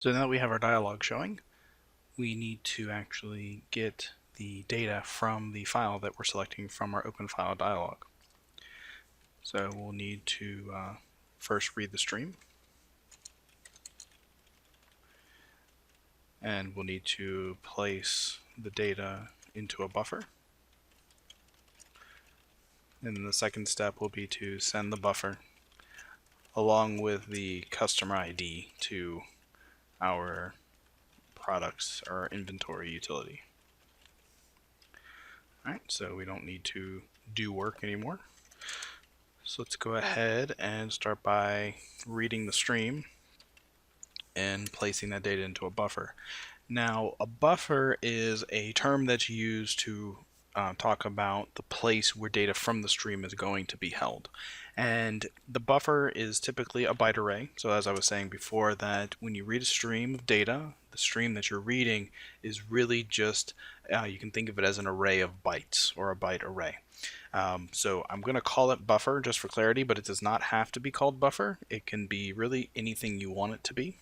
So now that we have our dialog showing, we need to actually get the data from the file that we're selecting from our open file dialog. So we'll need to first read the stream, and we'll need to place the data into a buffer. And then the second step will be to send the buffer along with the customer ID to our products or inventory utility. Alright, so we don't need to do work anymore. So let's go ahead and start by reading the stream and placing that data into a buffer. Now, a buffer is a term that's used to talk about the place where data from the stream is going to be held. And the buffer is typically a byte array. So as I was saying before, that when you read a stream of data, the stream that you're reading is really just, you can think of it as an array of bytes or a byte array. So I'm going to call it buffer just for clarity, but it does not have to be called buffer. It can be really anything you want it to be.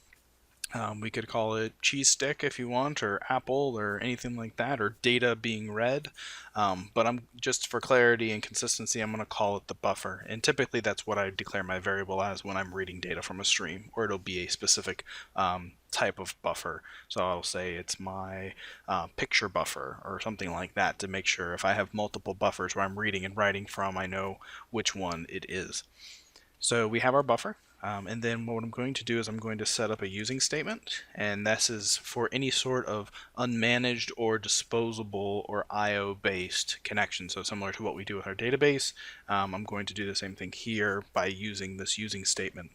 We could call it cheese stick if you want, or apple, or anything like that, or data being read. But I'm just for clarity and consistency, I'm going to call it the buffer. And typically that's what I declare my variable as when I'm reading data from a stream, or it'll be a specific type of buffer. So I'll say it's my picture buffer or something like that to make sure if I have multiple buffers where I'm reading and writing from, I know which one it is. So we have our buffer. And then what I'm going to do is I'm going to set up a using statement, and this is for any sort of unmanaged or disposable or IO based connection. So similar to what we do with our database, I'm going to do the same thing here by using this using statement.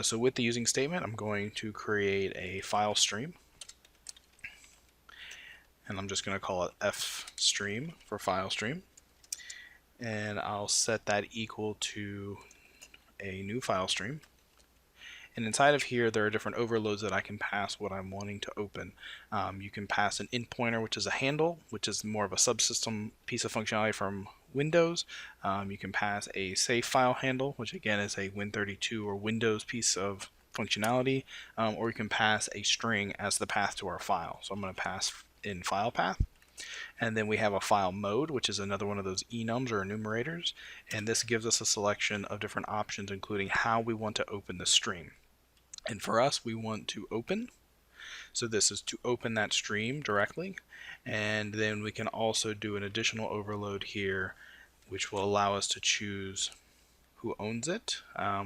So with the using statement, I'm going to create a file stream, and I'm just going to call it fstream for file stream, and I'll set that equal to a new file stream. And inside of here, there are different overloads that I can pass what I'm wanting to open. You can pass an int pointer, which is a handle, which is more of a subsystem piece of functionality from Windows. You can pass a save file handle, which again is a Win32 or Windows piece of functionality, or you can pass a string as the path to our file. So I'm going to pass in file path. And then we have a file mode, which is another one of those enums or enumerators. And this gives us a selection of different options, including how we want to open the stream. And for us, we want to open. So this is to open that stream directly. And then we can also do an additional overload here, which will allow us to choose who owns it.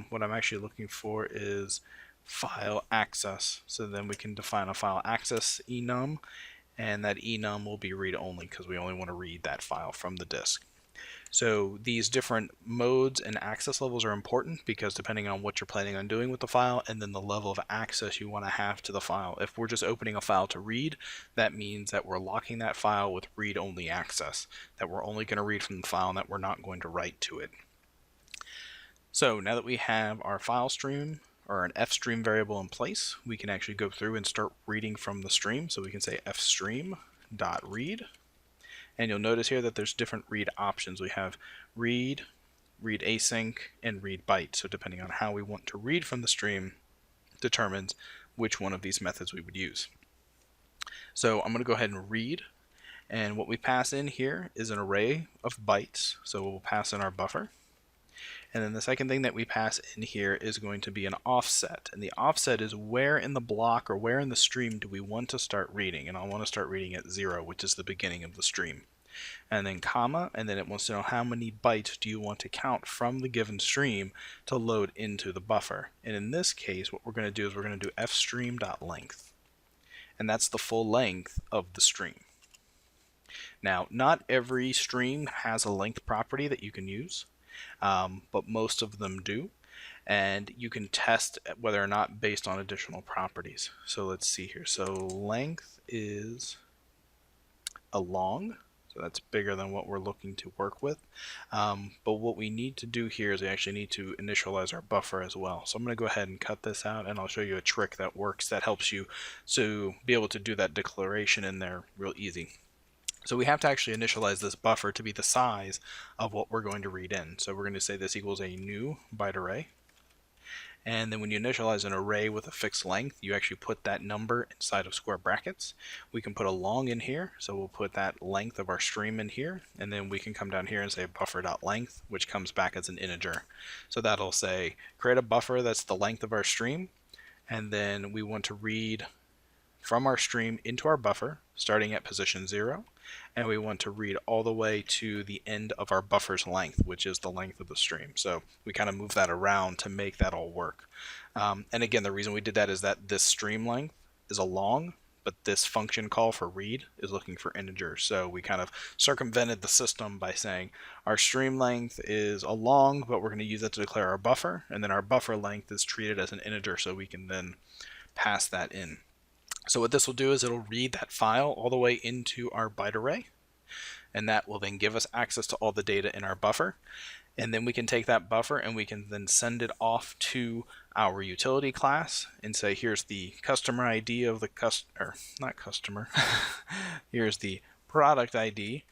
What I'm actually looking for is file access. So then we can define a file access enum, and that enum will be read only because we only want to read that file from the disk. So these different modes and access levels are important because depending on what you're planning on doing with the file and then the level of access you want to have to the file. If we're just opening a file to read, that means that we're locking that file with read-only access, that we're only going to read from the file and that we're not going to write to it. So now that we have our file stream or an fstream variable in place, we can actually go through and start reading from the stream. So we can say fstream.read. And you'll notice here that there's different read options. We have read, read async, and read byte. So depending on how we want to read from the stream determines which one of these methods we would use. So I'm going to go ahead and read. And what we pass in here is an array of bytes. So we'll pass in our buffer. And then the second thing that we pass in here is going to be an offset. And the offset is where in the block or where in the stream do we want to start reading. And I want to start reading at 0, which is the beginning of the stream. And then comma, and then it wants to know how many bytes do you want to count from the given stream to load into the buffer. And in this case, what we're going to do is we're going to do fstream.length. And that's the full length of the stream. Now, not every stream has a length property that you can use. But most of them do, and you can test whether or not based on additional properties. So let's see here. So length is a long, so that's bigger than what we're looking to work with. But what we need to do here is we actually need to initialize our buffer as well. So I'm going to go ahead and cut this out, and I'll show you a trick that works that helps you to be able to do that declaration in there real easy. So we have to actually initialize this buffer to be the size of what we're going to read in. So we're going to say this equals a new byte array. And then when you initialize an array with a fixed length, you actually put that number inside of square brackets. We can put a long in here, so we'll put that length of our stream in here, and then we can come down here and say buffer.length, which comes back as an integer. So that'll say create a buffer that's the length of our stream, and then we want to read from our stream into our buffer starting at position 0, and we want to read all the way to the end of our buffer's length, which is the length of the stream. So we kind of move that around to make that all work. And again, the reason we did that is that this stream length is a long, but this function call for read is looking for integers. So we kind of circumvented the system by saying our stream length is a long, but we're going to use it to declare our buffer, and then our buffer length is treated as an integer, so we can then pass that in. So what this will do is it'll read that file all the way into our byte array, and that will then give us access to all the data in our buffer. And then we can take that buffer and we can then send it off to our utility class and say, here's the customer ID of the here's the product ID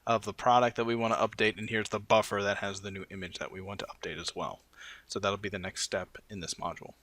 of the product that we want to update, and here's the buffer that has the new image that we want to update as well. So that'll be the next step in this module.